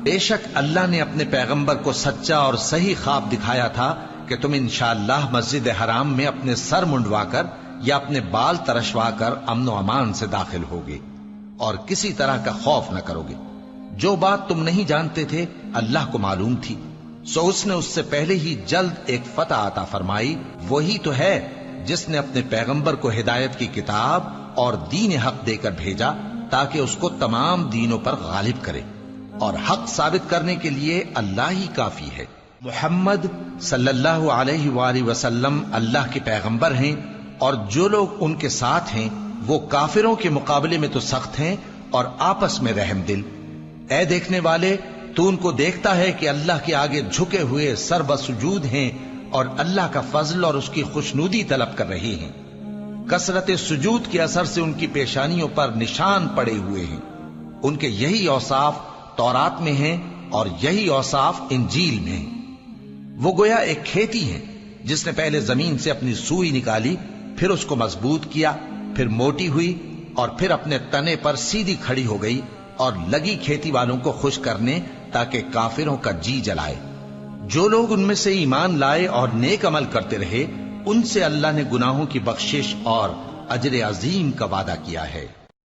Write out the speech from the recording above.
بے شک اللہ نے اپنے پیغمبر کو سچا اور صحیح خواب دکھایا تھا کہ تم انشاءاللہ مسجد حرام میں اپنے سر منڈوا کر یا اپنے بال ترشوا کر امن و امان سے داخل ہوگے اور کسی طرح کا خوف نہ کرو گے۔ جو بات تم نہیں جانتے تھے اللہ کو معلوم تھی، سو اس نے اس سے پہلے ہی جلد ایک فتح عطا فرمائی۔ وہی تو ہے جس نے اپنے پیغمبر کو ہدایت کی کتاب اور دین حق دے کر بھیجا تاکہ اس کو تمام دینوں پر غالب کرے، اور حق ثابت کرنے کے لیے اللہ ہی کافی ہے۔ محمد صلی اللہ علیہ وآلہ وسلم اللہ کے پیغمبر ہیں، اور جو لوگ ان کے ساتھ ہیں وہ کافروں کے مقابلے میں تو سخت ہیں اور آپس میں رحم دل۔ اے دیکھنے والے، تو ان کو دیکھتا ہے کہ اللہ کے آگے جھکے ہوئے سر بسجود ہیں اور اللہ کا فضل اور اس کی خوشنودی طلب کر رہے ہیں۔ کثرت سجود کے اثر سے ان کی پیشانیوں پر نشان پڑے ہوئے ہیں۔ ان کے یہی اوصاف تورات میں ہیں اور یہی اوصاف انجیل میں ہیں۔ وہ گویا ایک کھیتی ہے جس نے پہلے زمین سے اپنی سوئی نکالی، پھر اس کو مضبوط کیا، پھر موٹی ہوئی اور پھر اپنے تنے پر سیدھی کھڑی ہو گئی اور لگی کھیتی والوں کو خوش کرنے تاکہ کافروں کا جی جلائے۔ جو لوگ ان میں سے ایمان لائے اور نیک عمل کرتے رہے، ان سے اللہ نے گناہوں کی بخشش اور اجر عظیم کا وعدہ کیا ہے۔